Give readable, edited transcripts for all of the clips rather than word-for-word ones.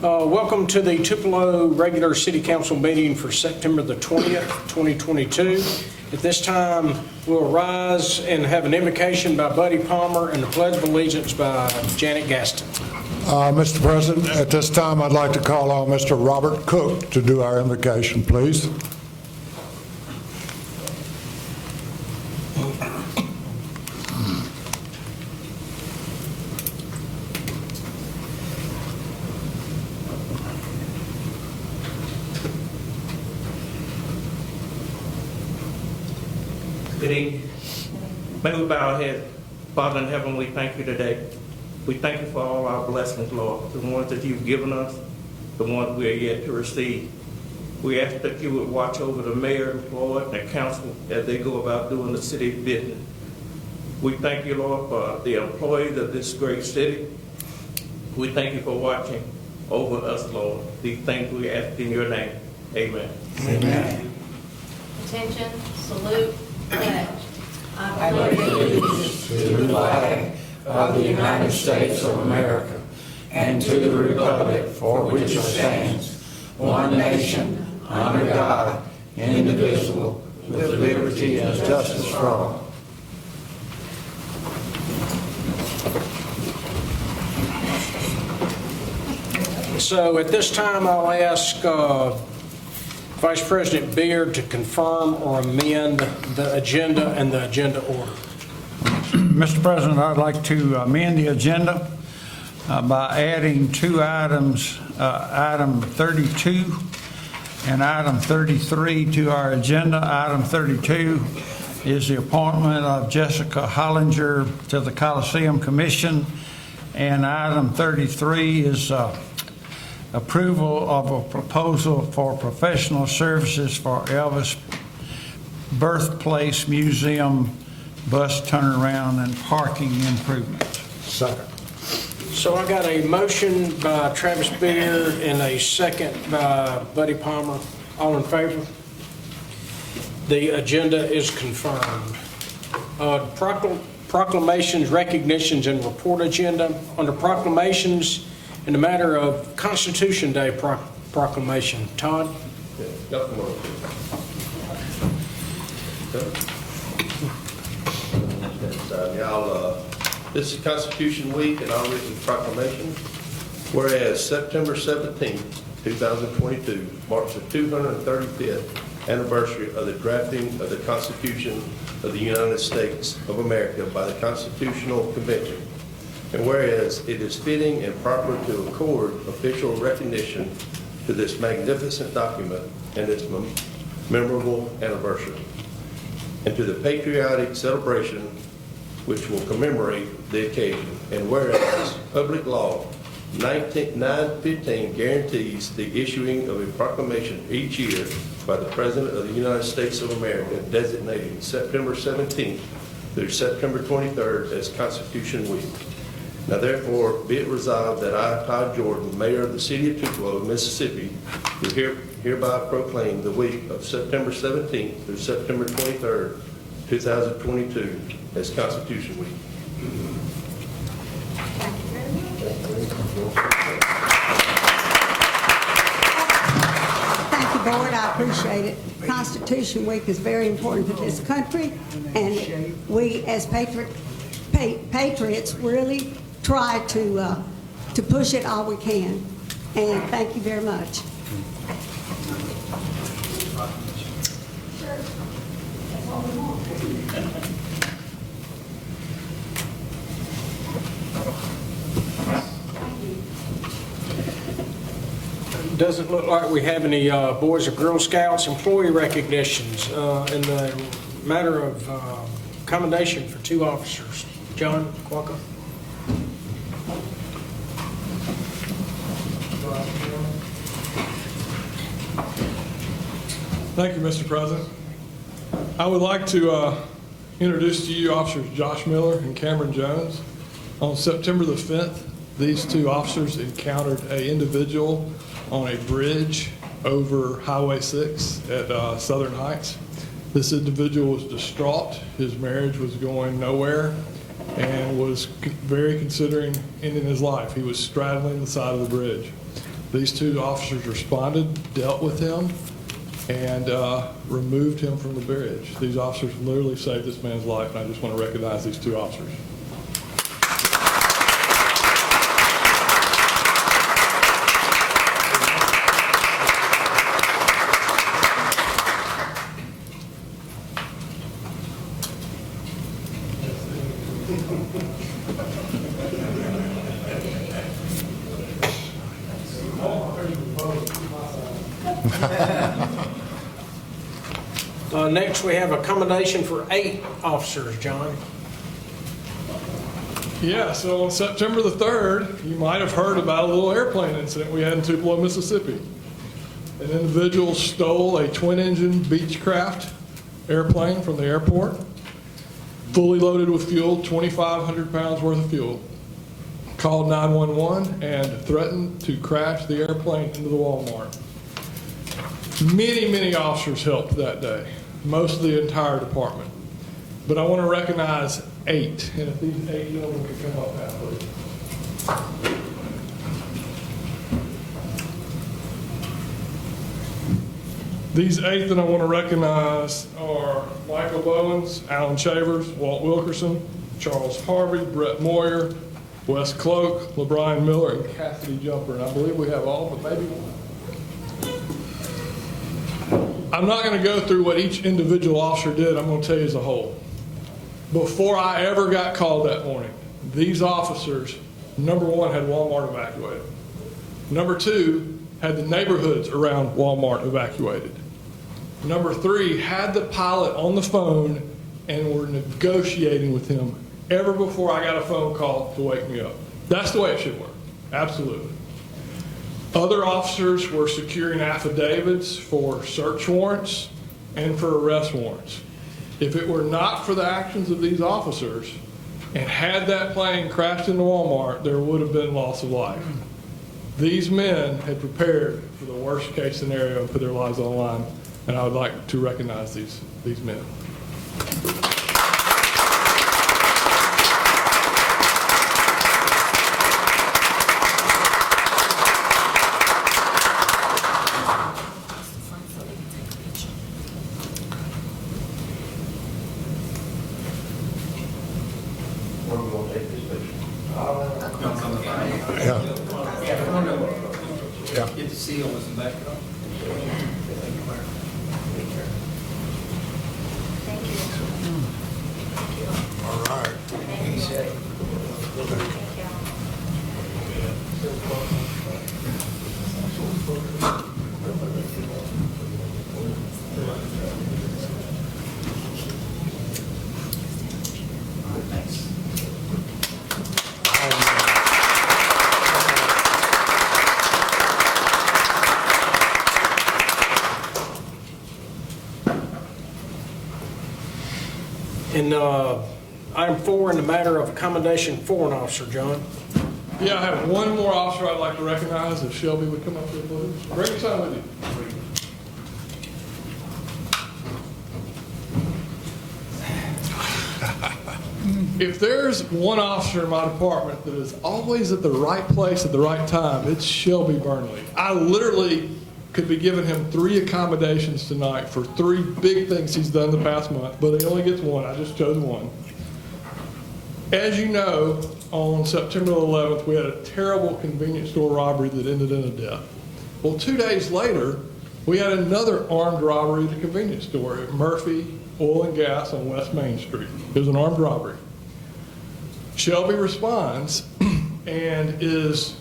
Welcome to the Tupelo regular city council meeting for September the 20th, 2022. At this time, we'll rise and have an invocation by Buddy Palmer and the Pledge of Allegiance by Janet Gaston. Mr. President, at this time, I'd like to call on Mr. Robert Cook to do our invocation, please. Good evening. May we bow our head. Father in heaven, we thank you today. We thank you for all our blessings, Lord, the ones that you've given us, the ones we are yet to receive. We ask that you would watch over the mayor, Lord, and the council as they go about doing the city business. We thank you, Lord, for the employees of this great city. We thank you for watching over us, Lord. These things we ask in your name. Amen. Amen. Attention, salute, pledge. I pledge allegiance to the flag of the United States of America and to the republic for which it stands, one nation, under God, indivisible, with liberty and justice for all. So at this time, I'll ask Vice President Beard to confirm or amend the agenda and the agenda order. Mr. President, I'd like to amend the agenda by adding two items, item 32 and item 33 to our agenda. Item 32 is the appointment of Jessica Hollinger to the Coliseum Commission, and item 33 is approval of a proposal for professional services for Elvis Birthplace Museum bus turnaround and parking improvements. Second. So I got a motion by Travis Beard and a second by Buddy Palmer. All in favor? The agenda is confirmed. Proclamations, recognitions, and report agenda. Under proclamations, in the matter of Constitution Day proclamation. Todd? This is Constitution Week, and I'll read the proclamation. Whereas September 17, 2022 marks the 235th anniversary of the drafting of the Constitution of the United States of America by the Constitutional Convention. And whereas it is fitting and proper to accord official recognition to this magnificent document and its memorable anniversary, and to the patriotic celebration which will commemorate the occasion. And whereas Public Law 915 guarantees the issuing of a proclamation each year by the President of the United States of America designating September 17th through September 23rd as Constitution Week. Now therefore be it resolved that I, Todd Jordan, Mayor of the City of Tupelo, Mississippi, do hereby proclaim the week of September 17th through September 23rd, 2022 as Constitution Week. Thank you, Board. I appreciate it. Constitution Week is very important to this country, and we as patriots really try to push it all we can. And thank you very much. Doesn't look like we have any Boys or Girl Scouts employee recognitions in the matter of commendation for two officers. John Quacco. Thank you, Mr. President. I would like to introduce to you Officers Josh Miller and Cameron Jones. On September the 5th, these two officers encountered an individual on a bridge over Highway 6 at Southern Heights. This individual was distraught. His marriage was going nowhere and was very considering ending his life. He was straddling the side of the bridge. These two officers responded, dealt with him, and removed him from the bridge. These officers literally saved this man's life, and I just want to recognize these two officers. Next, we have a commendation for 8 officers, John. Yeah, so on September the 3rd, you might have heard about a little airplane incident we had in Tupelo, Mississippi. An individual stole a twin-engine Beechcraft airplane from the airport, fully loaded with fuel, 2,500 pounds worth of fuel, called 911 and threatened to crash the airplane into the Walmart. Many officers helped that day, most of the entire department. But I want to recognize 8, and if these 8 gentlemen could come up now, please. These 8 that I want to recognize are Michael Bowens, Alan Shavers, Walt Wilkerson, Charles Harvey, Brett Moyer, Wes Cloak, LeBrian Miller, and Cassidy Jumper. And I believe we have all, but maybe one. I'm not going to go through what each individual officer did. I'm going to tell you as a whole. Before I ever got called that morning, these officers, number 1, had Walmart evacuated. Number 2, had the neighborhoods around Walmart evacuated. Number 3, had the pilot on the phone and were negotiating with him ever before I got a phone call to wake me up. That's the way it should work. Absolutely. Other officers were securing affidavits for search warrants and for arrest warrants. If it were not for the actions of these officers, and had that plane crashed into Walmart, there would have been loss of life. These men had prepared for the worst case scenario and put their lives on the line, and I would like to recognize these men. Get the seal and back it up. All right. And item 4, in the matter of commendation for an officer, John. Yeah, I have one more officer I'd like to recognize. If Shelby would come up here, please. Bring your son with you. If there's one officer in my department that is always at the right place at the right time, it's Shelby Burnley. I literally could be giving him 3 accommodations tonight for 3 big things he's done the past month, but he only gets 1. I just chose 1. As you know, on September 11th, we had a terrible convenience store robbery that ended in a death. Well, 2 days later, we had another armed robbery at the convenience store at Murphy Oil and Gas on West Main Street. It was an armed robbery. Shelby responds and is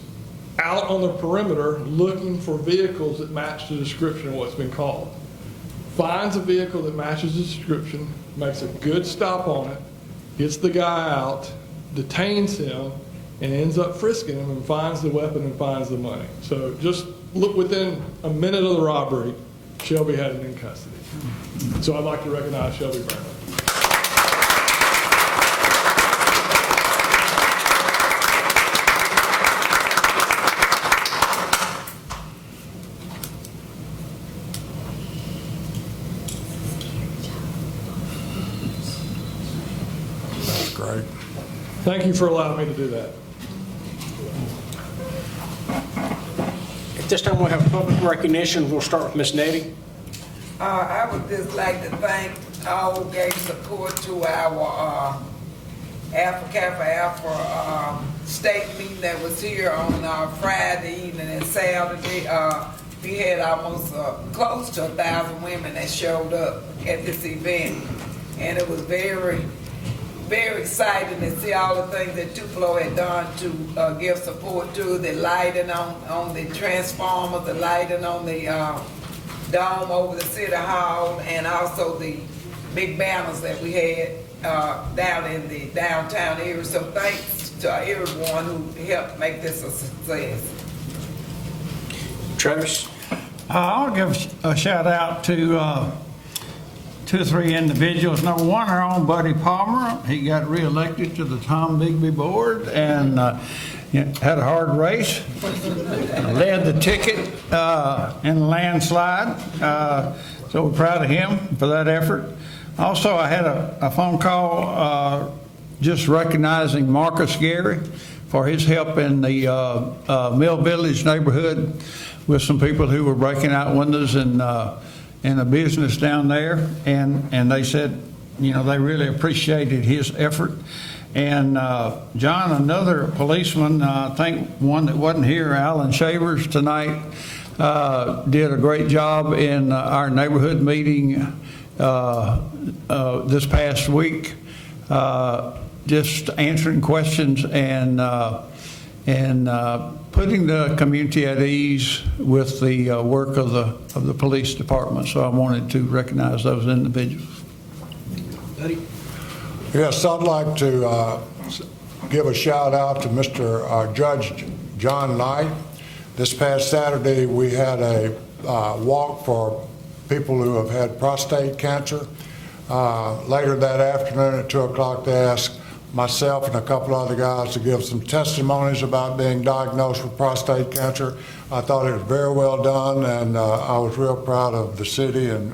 out on the perimeter looking for vehicles that match the description of what's been called. Finds a vehicle that matches the description, makes a good stop on it, gets the guy out, detains him, and ends up frisking him and finds the weapon and finds the money. So just look, within a minute of the robbery, Shelby had him in custody. So I'd like to recognize Shelby Burnley. Great. Thank you for allowing me to do that. At this time, we'll have public recognition. We'll start with Ms. Nettie. I would just like to thank all who gave support to our Alpha state meeting that was here on Friday evening and Saturday. We had almost close to 1,000 women that showed up at this event, and it was very, very exciting to see all the things that Tupelo had done to give support to the lighting on the transformers, the lighting on the dome over the city hall, and also the big banners that we had down in the downtown area. So thanks to everyone who helped make this a success. Travis? I'll give a shout out to 2 or 3 individuals. Number one, our own Buddy Palmer. He got reelected to the Tom Bigby board and had a hard race. Led the ticket in the landslide. So we're proud of him for that effort. Also, I had a phone call just recognizing Marcus Gary for his help in the Mill Village neighborhood with some people who were breaking out windows in a business down there, and they said, you know, they really appreciated his effort. And John, another policeman, I think one that wasn't here, Alan Shavers tonight, did a great job in our neighborhood meeting this past week, just answering questions and putting the community at ease with the work of the police department. So I wanted to recognize those individuals. Buddy? Yes, I'd like to give a shout out to Mr. Judge John Knight. This past Saturday, we had a walk for people who have had prostate cancer. Later that afternoon at 2 o'clock, they asked myself and a couple other guys to give some testimonies about being diagnosed with prostate cancer. I thought it was very well done, and I was real proud of the city and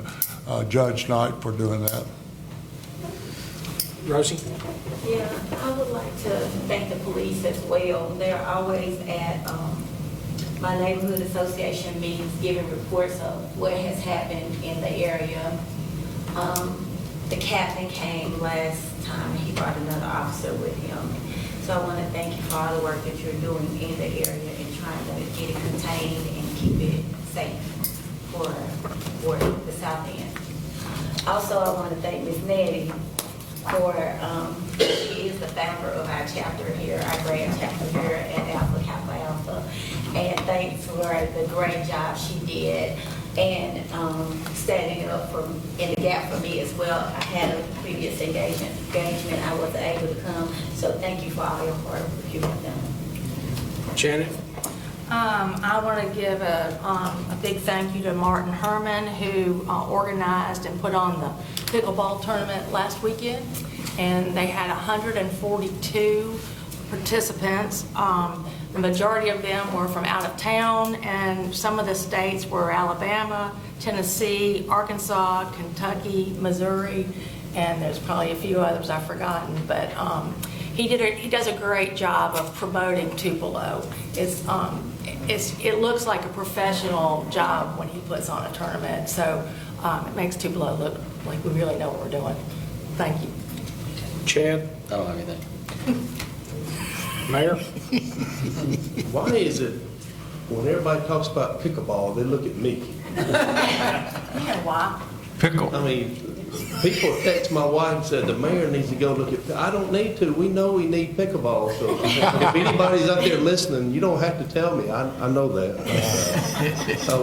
Judge Knight for doing that. Rosie? Yeah, I would like to thank the police as well. They're always at my neighborhood association meetings giving reports of what has happened in the area. The captain came last time and he brought another officer with him. So I want to thank you for all the work that you're doing in the area and trying to get it contained and keep it safe for the South End. Also, I want to thank Ms. Nettie for, she is the founder of our chapter here, our grand chapter here at Alpha Kappa Alpha. And thanks for the great job she did and standing up in the gap for me as well. I had a previous engagement, I wasn't able to come. So thank you for all your hard work you have done. Janet? I want to give a big thank you to Martin Herman, who organized and put on the pickleball tournament last weekend. And they had 142 participants. The majority of them were from out of town, and some of the states were Alabama, Tennessee, Arkansas, Kentucky, Missouri, and there's probably a few others I've forgotten. But he does a great job of promoting Tupelo. It looks like a professional job when he puts on a tournament, so it makes Tupelo look like we really know what we're doing. Thank you. Chad? I don't have anything. Mayor? Why is it when everybody talks about pickleball, they look at me? You know why? Pickle. I mean, people text my wife and said the mayor needs to go look at. I don't need to. We know we need pickleball. So if anybody's up there listening, you don't have to tell me. I know that.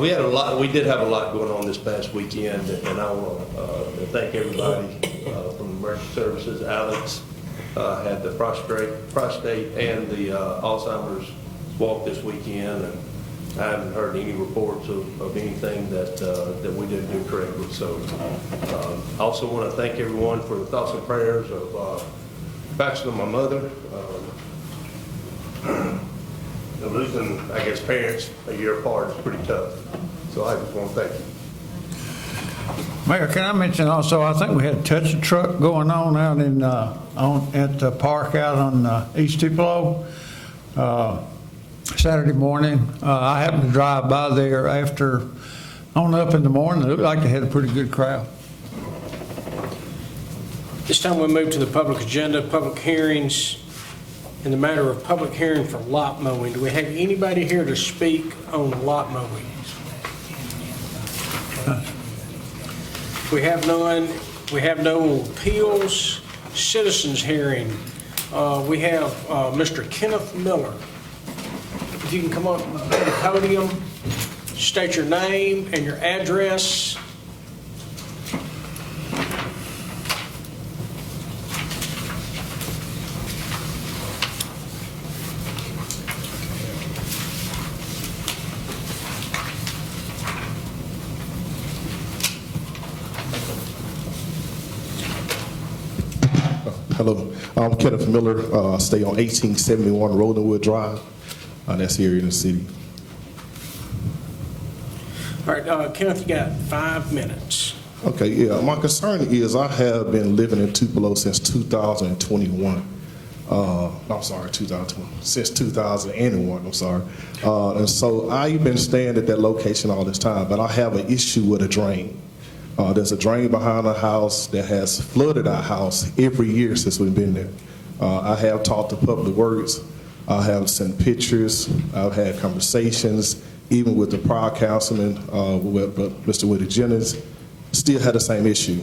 We had a lot. We did have a lot going on this past weekend, and I want to thank everybody from Emergency Services. Alex had the prostate and the Alzheimer's walk this weekend, and I haven't heard any reports of anything that we didn't do correctly. So I also want to thank everyone for the thoughts and prayers of especially my mother. Losing, I guess, parents a year apart is pretty tough. So I just want to thank you. Mayor, can I mention also, I think we had a touch truck going on out in at the park out on East Tupelo. Saturday morning. I happened to drive by there after, on up in the morning. It looked like they had a pretty good crowd. This time we move to the public agenda, public hearings. In the matter of public hearing for lot mowing, do we have anybody here to speak on lot mowing? We have none. We have no appeals. Citizens hearing. We have Mr. Kenneth Miller. If you can come up to the podium, state your name and your address. Hello, I'm Kenneth Miller. I stay on 1871 Rodenwood Drive. That's here in the city. All right, Kenneth, you got 5 minutes. Okay, yeah. My concern is I have been living in Tupelo since 2021. I'm sorry, 2020. Since 2001, I'm sorry. And so I've been staying at that location all this time, but I have an issue with a drain. There's a drain behind our house that has flooded our house every year since we've been there. I have talked to Public Works. I have sent pictures. I've had conversations, even with the prior councilman, with Mr. Woody Jennings, still had the same issue.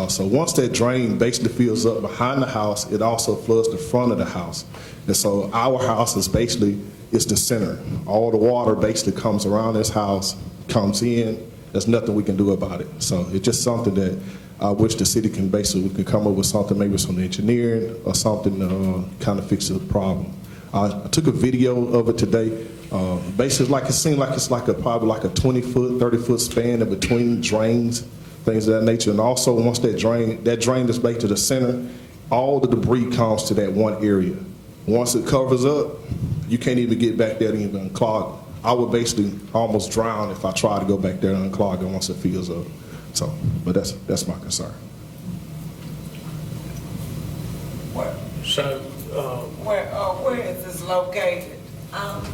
So once that drain basically fills up behind the house, it also floods the front of the house. And so our house is basically, it's the center. All the water basically comes around this house, comes in. There's nothing we can do about it. So it's just something that I wish the city can basically, we can come up with something, maybe some engineering or something to kind of fix the problem. I took a video of it today. Basically, like it seemed like it's like probably like a 20-foot, 30-foot span in between drains, things of that nature. And also, once that drain is back to the center, all the debris comes to that one area. Once it covers up, you can't even get back there to even unclog it. I would basically almost drown if I tried to go back there and unclog it once it fills up. So, but that's my concern. So, Where is this located?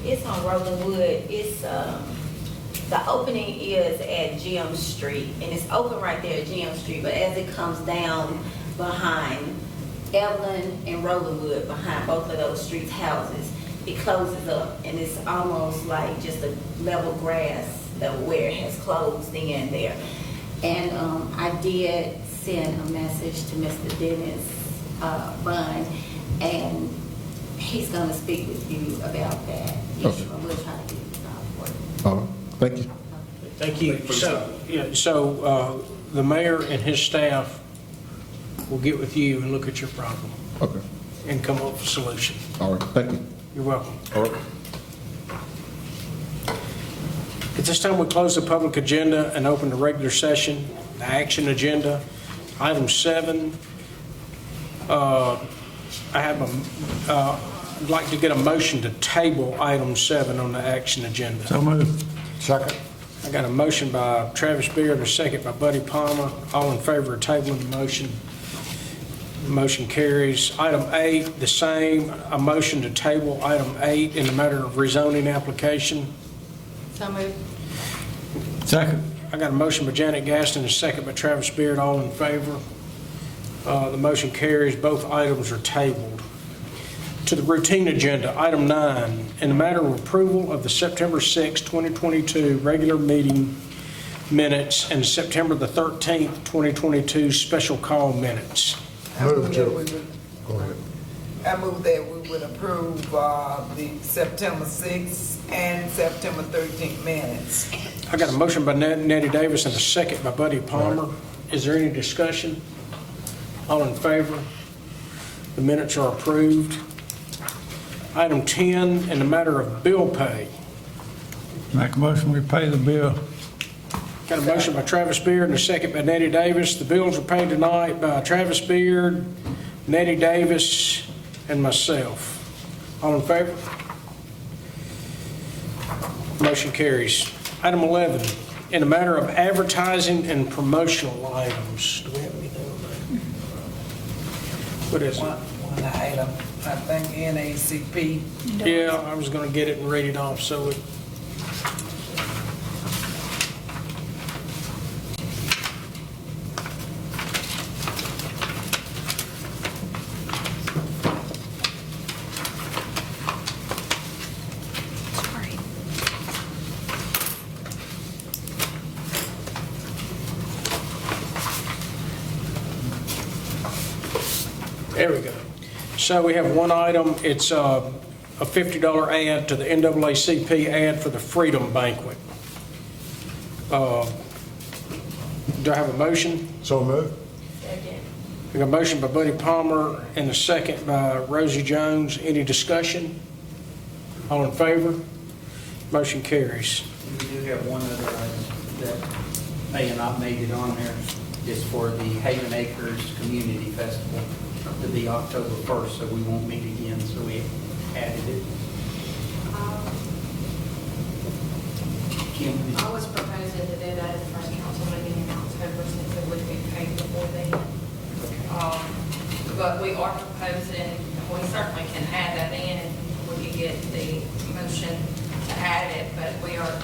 It's on Rolling Wood. It's, the opening is at Gem Street, and it's open right there at Gem Street, but as it comes down behind Evelyn and Rolling Wood, behind both of those streets' houses, it closes up, and it's almost like just a level grass where it has closed in there. And I did send a message to Mr. Dennis Bond, and he's going to speak with you about that issue. Okay. And we'll try to get it resolved for you. Thank you. thank you. So the mayor and his staff will get with you and look at your problem Okay. and come up with a solution. All right. Thank you. You're welcome. All right. At this time, we close the public agenda and open the regular session, the action agenda. Item 7, I'd like to get a motion to table item 7 on the action agenda. So moved. Second. I got a motion by Travis Beard and a second by Buddy Palmer. All in favor of tabling the motion? The motion carries. Item 8, the same, a motion to table item 8 in the matter of rezoning application. So moved. Second. I got a motion by Janet Gaston and a second by Travis Beard. All in favor? The motion carries. Both items are tabled. To the routine agenda, item 9, in the matter of approval of the September 6, 2022 regular meeting minutes and September the 13th, 2022 special call minutes. Move to. Go ahead. I move that we would approve the September 6th and September 13th minutes. I got a motion by Nettie Davis and a second by Buddy Palmer. Is there any discussion? All in favor? The minutes are approved. Item 10, in the matter of bill pay. Make a motion, we pay the bill. Got a motion by Travis Beard and a second by Nettie Davis. The bills are paid tonight by Travis Beard, Nettie Davis, and myself. All in favor? Motion carries. Item 11, in the matter of advertising and promotional items. Do we have anything on that? What is it? One item. I think NACP. Yeah, I was gonna get it and read it off, so it, there we go. So we have one item, it's a $50 ad to the NAACP ad for the Freedom Banquet. Do I have a motion? So moved. Second. We got a motion by Buddy Palmer and a second by Rosie Jones. Any discussion? All in favor? Motion carries. We do have one other item that may have not made it on there, is for the Haven Acres Community Festival to be October 1st, so we won't meet again, so we added it. Kim? I was proposing to do that at the first council meeting in October since it would be paid before then. But we are proposing, we certainly can add that in if we could get the motion to add it, but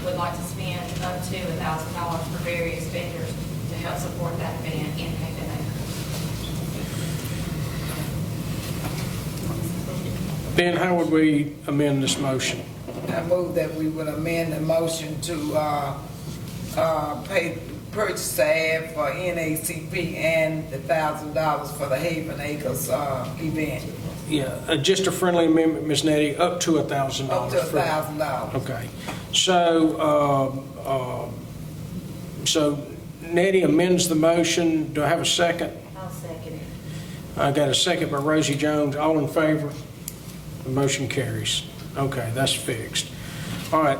would like to spend up to $1,000 for various vendors to help support that event in Haven Acres. Ben, how would we amend this motion? I move that we would amend the motion to purchase the ad for NACP and the $1,000 for the Haven Acres event, Yeah, just a friendly amendment, Ms. Nettie, up to $1,000. up to $1,000. Okay. So Nettie amends the motion. Do I have a second? I'll second it. I got a second by Rosie Jones. All in favor? The motion carries. Okay, that's fixed. All right,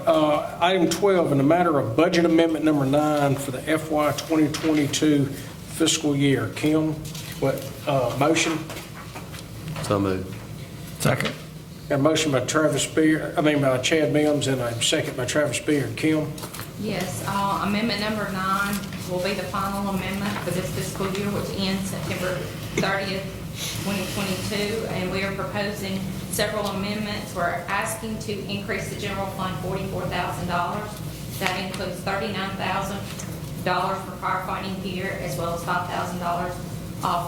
item 12, in the matter of budget amendment number 9 for the FY 2022 fiscal year. Kim, what, motion? So moved. Second. Got a motion by by Chad Mims and a second by Travis Beard. Kim? Yes, amendment number 9 will be the final amendment for this fiscal year, which ends September 30th, 2022, and we are proposing several amendments. We're asking to increase the general fund $44,000. That includes $39,000 for firefighting gear, as well as $5,000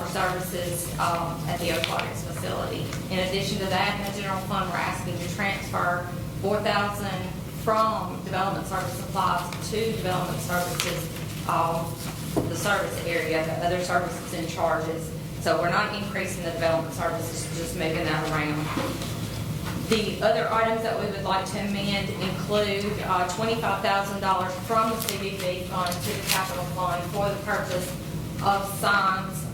for services at the aquatics facility. In addition to that, in the general fund, we're asking to transfer $4,000 from development service supplies to development services, the service area, the other services and charges. So we're not increasing the development services, just moving that around. The other items that we would like to amend include $25,000 from the CVB fund to the capital fund for the purchase of signs.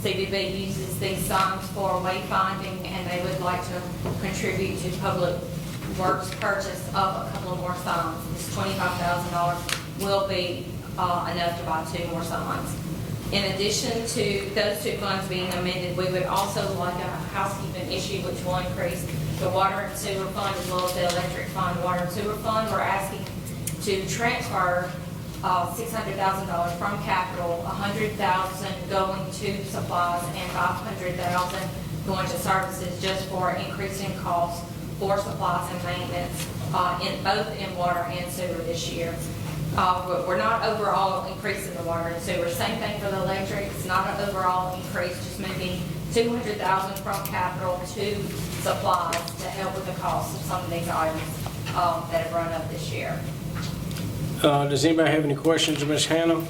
CVB uses these signs for wayfinding, and they would like to contribute to Public Works purchase of a couple of more signs. This $25,000 will be enough to buy 2 more signs. In addition to those 2 funds being amended, we would also like a housekeeping issue which will increase the water and sewer fund as well as the electric fund. Water and sewer fund, we're asking to transfer $600,000 from capital, $100,000 going to supplies, and $500,000 going to services, just for increasing costs for supplies and maintenance in both water and sewer this year. We're not overall increasing the water and sewer. Same thing for the electric. It's not an overall increase, just moving $200,000 from capital to supplies to help with the cost of some of these items that have run up this year. Does anybody have any questions of Ms. Hannah?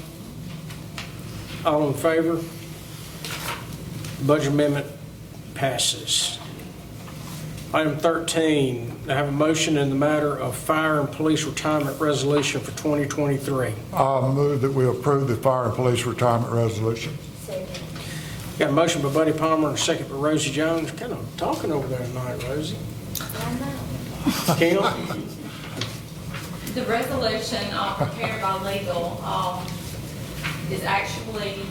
All in favor? Budget amendment passes. Item 13, I have a motion in the matter of fire and police retirement resolution for 2023. I move that we approve the fire and police retirement resolution. Second. Got a motion by Buddy Palmer and a second by Rosie Jones. Kind of talking over there tonight, Rosie. I know. Kim? The resolution prepared by legal is actually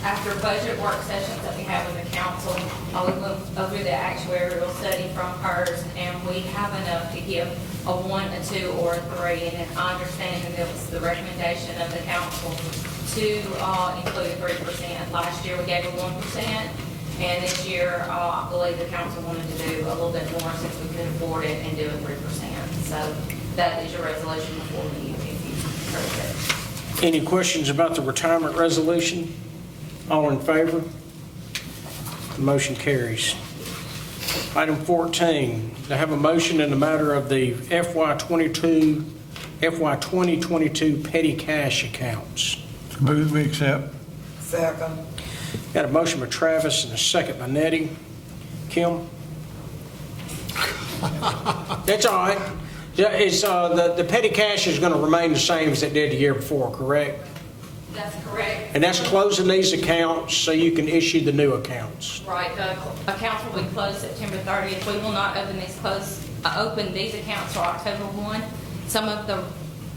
after budget work sessions that we have with the council. We went over the actuarial study from HERS, and we have enough to give a 1, a 2, or a 3. And I understand that it was the recommendation of the council to include 3%. Last year we gave a 1%, And this year, I believe the council wanted to do a little bit more since we could afford it and do it 3%. So that is your resolution before you, if you approve it. Any questions about the retirement resolution? All in favor? The motion carries. Item 14, to have a motion in the matter of the FY 2022 petty cash accounts. Move we accept. Second. Got a motion by Travis and a second by Nettie. Kim? That's all right. Yeah, it's, the petty cash is going to remain the same as it did the year before, correct? That's correct. And that's closing these accounts so you can issue the new accounts. Right, the accounts will be closed September 30th. We will not open these accounts till October 1. Some of the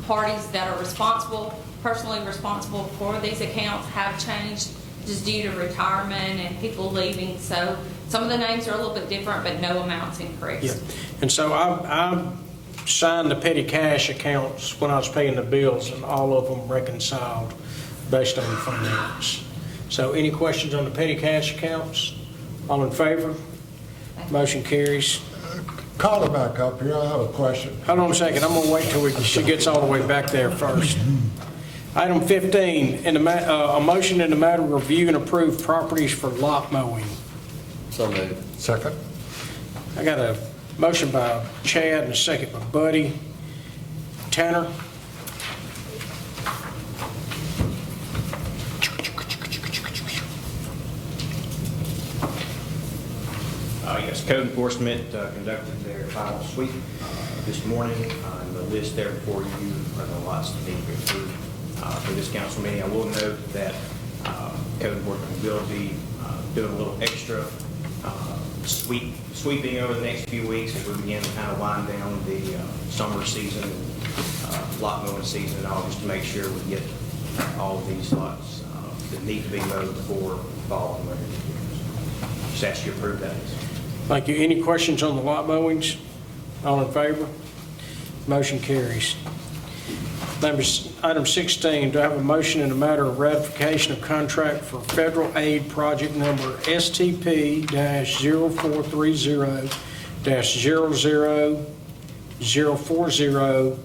parties that are personally responsible for these accounts have changed just due to retirement and people leaving. So some of the names are a little bit different, but no amounts increased. Yeah. And so I signed the petty cash accounts when I was paying the bills, and all of them reconciled based on the finance. So any questions on the petty cash accounts? All in favor? Motion carries. Call her back up here, I have a question. Hold on a second, I'm going to wait till she gets all the way back there first. Item 15, a motion in the matter of review and approve properties for lot mowing. So moved. Second. I got a motion by Chad and a second by Buddy. Tanner? Yes, code enforcement conducted their final sweep this morning. And the list there for you are the lots that need to be approved for this council meeting. I will note that code enforcement will be doing a little extra sweeping over the next few weeks as we begin to kind of wind down the summer season and lot mowing season and all, just to make sure we get all of these lots that need to be mowed before fall and winter. Just ask you to approve that. Thank you. Any questions on the lot mowings? All in favor? Motion carries. Item 16, do I have a motion in the matter of ratification of contract for federal aid project number STP-0430-00040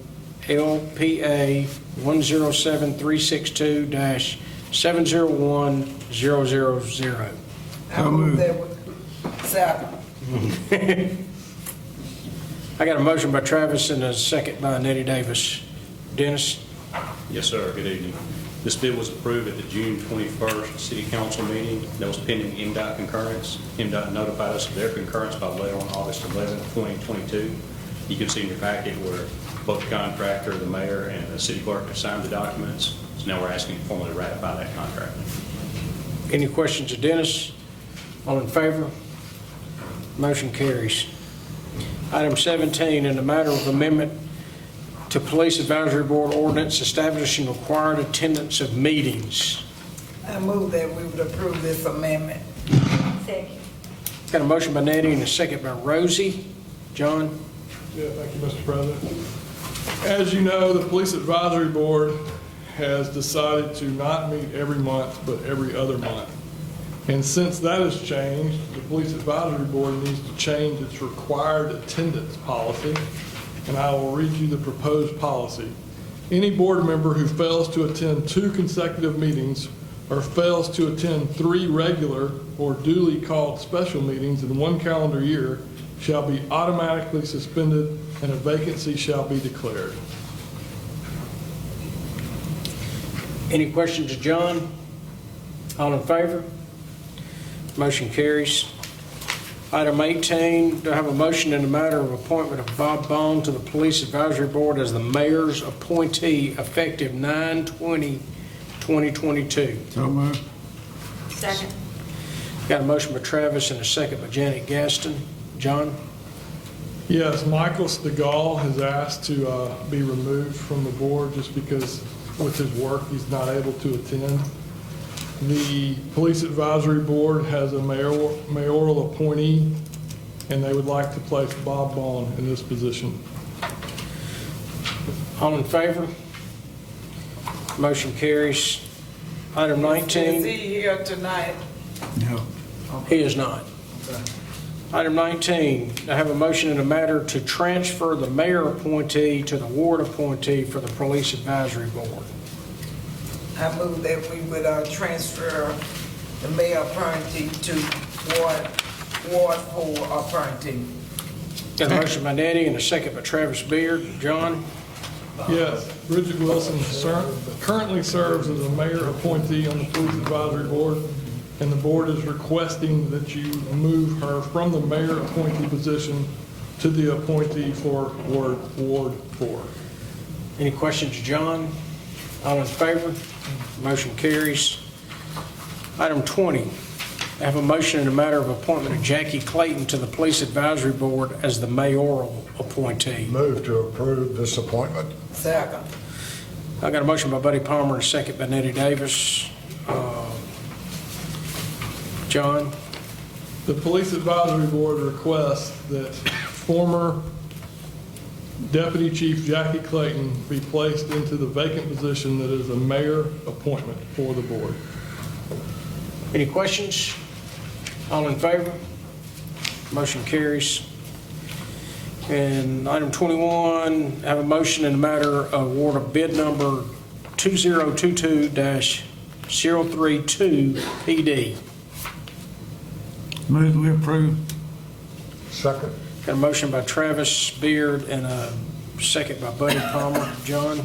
LPA 107362-701000. I move that we, second. I got a motion by Travis and a second by Nettie Davis. Dennis? Yes, sir. Good evening. This bid was approved at the June 21st City Council meeting. That was pending MDOT concurrence. MDOT notified us of their concurrence by letter on August 11th, 2022. You can see in your packet where both the contractor, the mayor, and the city clerk have signed the documents. So now we're asking to formally ratify that contract. Any questions of Dennis? All in favor? Motion carries. Item 17, in the matter of amendment to Police Advisory Board ordinance establishing required attendance of meetings. I move that we would approve this amendment. Second. Got a motion by Nettie and a second by Rosie. John? Yeah, thank you, Mr. President. As you know, the Police Advisory Board has decided to not meet every month, but every other month. And since that has changed, the Police Advisory Board needs to change its required attendance policy, and I will read you the proposed policy. Any board member who fails to attend 2 consecutive meetings or fails to attend 3 regular or duly called special meetings in 1 calendar year shall be automatically suspended and a vacancy shall be declared. Any questions of John? All in favor? Motion carries. Item 18, do I have a motion in the matter of appointment of Bob Bond to the Police Advisory Board as the mayor's appointee effective 9/20/2022? So moved. Second. Got a motion by Travis and a second by Janet Gaston. John? Yes, Michael Stegall has asked to be removed from the board just because with his work, he's not able to attend. The Police Advisory Board has a mayoral appointee, and they would like to place Bob Bond in this position. All in favor? Motion carries. Item 19. Is he here tonight? No. He is not. Item 19, I have a motion in a matter to transfer the mayor appointee to the ward appointee for the Police Advisory Board. I move that we would transfer the mayor appointee to Ward 4 appointee. Got a motion by Nettie and a second by Travis Beard. John? Yes, Bridget Wilson currently serves as a mayor appointee on the Police Advisory Board, and the board is requesting that you move her from the mayor appointee position to the appointee for Ward 4. Any questions, John? All in favor? Motion carries. Item 20, I have a motion in a matter of appointment of Jackie Clayton to the Police Advisory Board as the mayoral appointee. Move to approve this appointment. Second. I got a motion by Buddy Palmer and a second by Nettie Davis. John? The Police Advisory Board requests that former Deputy Chief Jackie Clayton be placed into the vacant position that is a mayor appointment for the board. Any questions? All in favor? Motion carries. And item 21, I have a motion in the matter of award of bid number 2022-032 PD. Move we approve. Second. Got a motion by Travis Beard and a second by Buddy Palmer. John?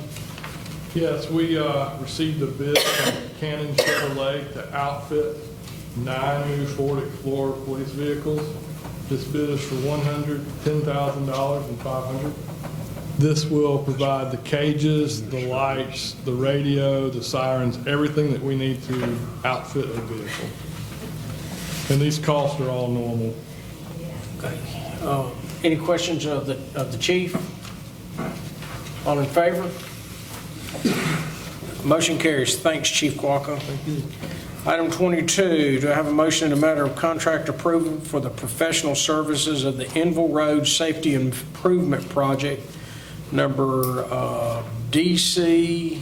Yes, we received a bid from Cannon Chevrolet to outfit 9 new Ford Explorer police vehicles. This bid is for $110,500. This will provide the cages, the lights, the radio, the sirens, everything that we need to outfit a vehicle. And these costs are all normal. Okay. Any questions of the chief? All in favor? Motion carries. Thanks, Chief Quacco. Thank you. Item 22, do I have a motion in the matter of contract approval for the professional services of the Enville Road Safety Improvement Project, number DC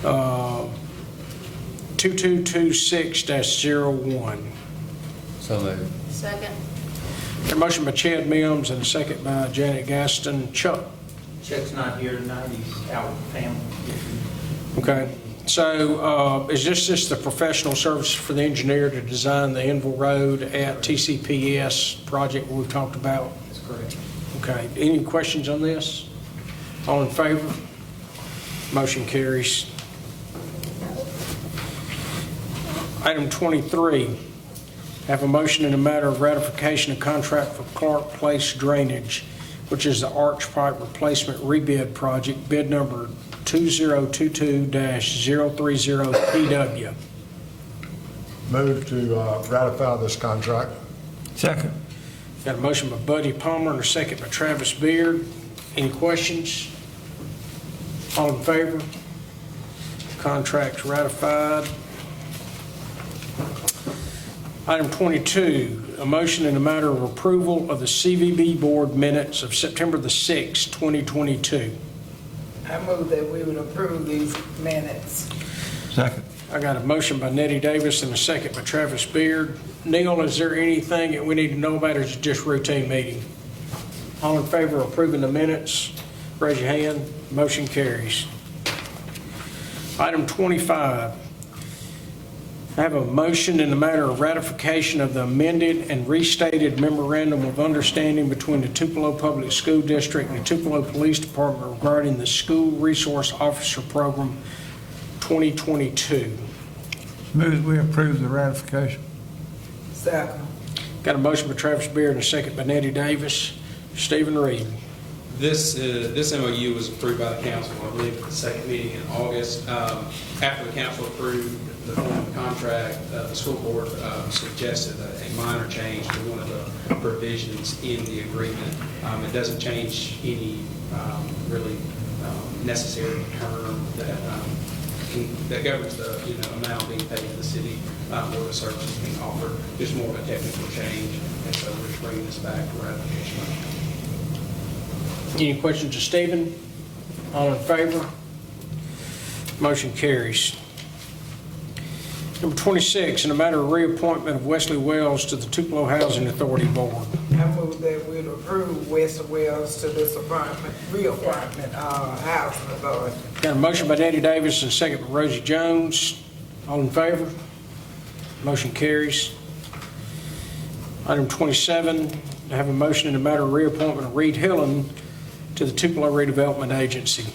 2226-01. So moved. Second. A motion by Chad Mims and a second by Janet Gaston. Chuck? Chuck's not here tonight, he's out with family. Okay. So is this just the professional service for the engineer to design the Enville Road at TCPS project we've talked about? That's correct. Okay. Any questions on this? All in favor? Motion carries. Item 23, have a motion in the matter of ratification of contract for Clark Place Drainage, which is the arch pipe replacement rebid project, bid number 2022-030 PW. Move to ratify this contract. Second. Got a motion by Buddy Palmer and a second by Travis Beard. Any questions? All in favor? Contract's ratified. Item 22, a motion in the matter of approval of the CVB Board minutes of September the 6th, 2022. I move that we would approve these minutes. Second. I got a motion by Nettie Davis and a second by Travis Beard. Neil, is there anything that we need to know about, or is it just routine meeting? All in favor of approving the minutes, raise your hand. Motion carries. Item 25, I have a motion in the matter of ratification of the amended and restated memorandum of understanding between the Tupelo Public School District and the Tupelo Police Department regarding the School Resource Officer Program 2022. Move we approve the ratification. Second. Got a motion by Travis Beard and a second by Nettie Davis. Stephen Reed. This MOU was approved by the council, I believe, at the second meeting in August. After the council approved the form of contract, the school board suggested a minor change to one of the provisions in the agreement. It doesn't change any really necessary term that governs the amount being paid to the city or the services being offered. Just more of a technical change, and so we're just bringing this back for ratification. Any questions of Stephen? All in favor? Motion carries. Number 26, in the matter of reappointment of Wesley Wells to the Tupelo Housing Authority Board. I move that we'd approve Wesley Wells to this reappointment, housing authority. Got a motion by Danny Davis and a second by Rosie Jones. All in favor? Motion carries. Item 27, I have a motion in the matter of reappointment of Reed Hillen to the Tupelo Redevelopment Agency.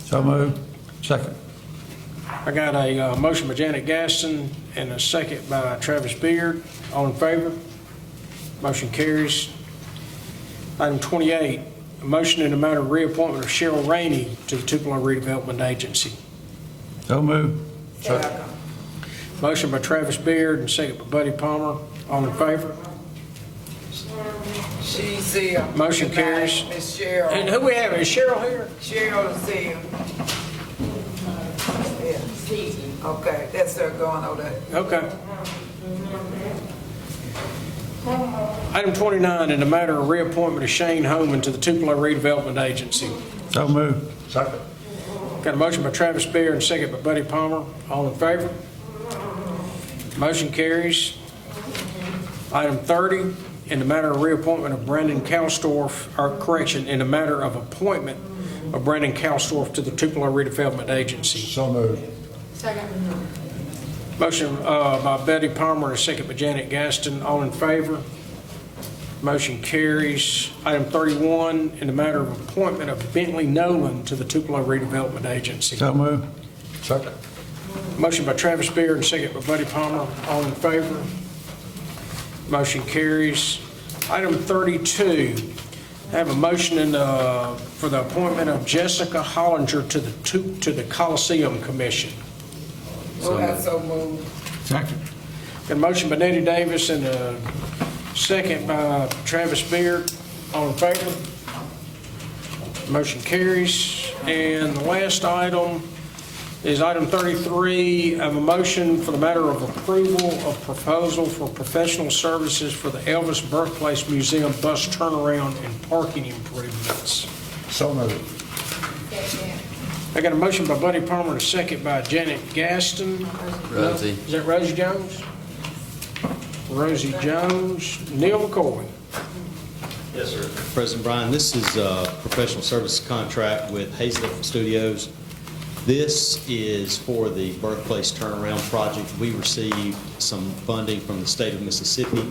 So moved. Second. I got a motion by Janet Gaston and a second by Travis Beard. All in favor? Motion carries. Item 28, a motion in the matter of reappointment of Cheryl Rainey to the Tupelo Redevelopment Agency. So moved. Second. Motion by Travis Beard and second by Buddy Palmer. All in favor? She's here. Motion Tonight, carries. Miss Cheryl. And who we have? Is Cheryl here? Cheryl is here. Yeah. Okay, that's her going over there. Okay. Item 29, in the matter of reappointment of Shane Homan to the Tupelo Redevelopment Agency. So moved. Second. Got a motion by Travis Beard and second by Buddy Palmer. All in favor? Motion carries. Item 30, in the matter of reappointment of Brandon Kalsdorf, or correction, in the matter of appointment of Brandon Kalsdorf to the Tupelo Redevelopment Agency. So moved. Motion by Betty Palmer, a second by Janet Gaston. All in favor? Motion carries. Item 31, in the matter of appointment of Bentley Nolan to the Tupelo Redevelopment Agency. So moved. Second. Motion by Travis Beard and second by Buddy Palmer. All in favor? Motion carries. Item 32, I have a motion for the appointment of Jessica Hollinger to the Coliseum Commission. So moved. Second. Got a motion by Nettie Davis and a second by Travis Beard. All in favor? Motion carries. And the last item is item 33 of a motion for the matter of approval of proposal for professional services for the Elvis Birthplace Museum bus turnaround and parking improvements. So moved. I got a motion by Buddy Palmer and a second by Janet Gaston. Rosie. Is that Rosie Jones? Rosie Jones. Neil McCoy. Yes, sir. President Bryan, this is a professional services contract with Hazlett Studios. This is for the Birthplace Turnaround Project. We received some funding from the state of Mississippi.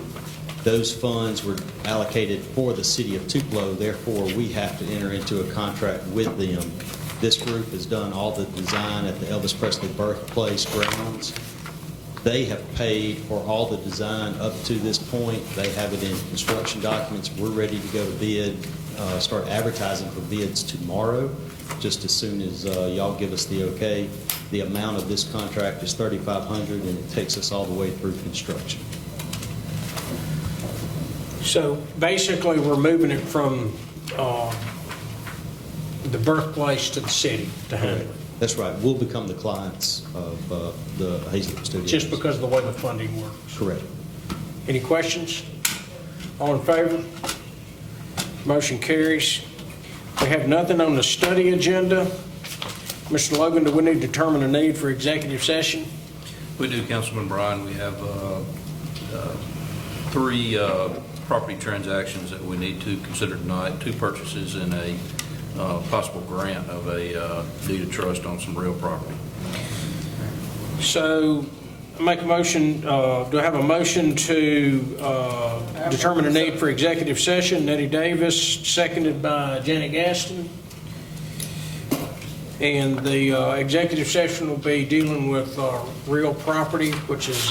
Those funds were allocated for the city of Tupelo, therefore we have to enter into a contract with them. This group has done all the design at the Elvis Presley Birthplace grounds. They have paid for all the design up to this point. They have it in construction documents. We're ready to go to bid, start advertising for bids tomorrow, just as soon as y'all give us the okay. The amount of this contract is $3,500, and it takes us all the way through construction. So basically, we're moving it from the birthplace to the city to handle it, That's right. We'll become the clients of the Hazlett Studios. just because of the way the funding works. Correct. Any questions? All in favor? Motion carries. We have nothing on the study agenda. Mr. Logan, do we need to determine a need for executive session? We do, Councilman Bryan. We have three property transactions that we need to consider tonight, 2 purchases and a possible grant of a deed of trust on some real property. So I make a motion, do I have a motion to determine a need for executive session? Nettie Davis, seconded by Janet Gaston. And the executive session will be dealing with real property, which is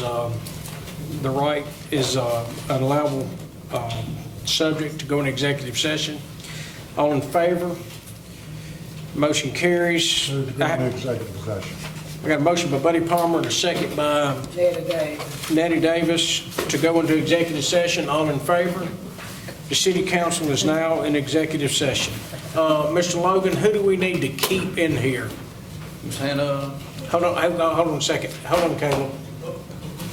the right is an allowable subject to go in executive session. All in favor? Motion carries. Move to go into executive session. I got a motion by Buddy Palmer and a second by Nettie Davis to go into executive session. All in favor? The city council is now in executive session. Mr. Logan, who do we need to keep in here? Ms. Hannah? Hold on a second. Hold on, Caleb.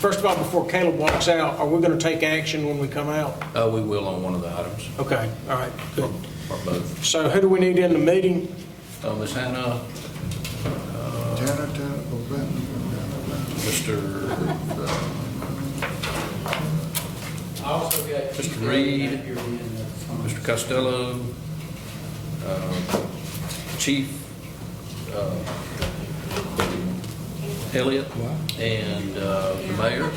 First of all, before Caleb walks out, are we going to take action when we come out? We will on one of the items. Okay, all right, good. Or both. So who do we need in the meeting? Ms. Hannah? Mr. Reed, Mr. Costello, Chief Elliott, and the mayor.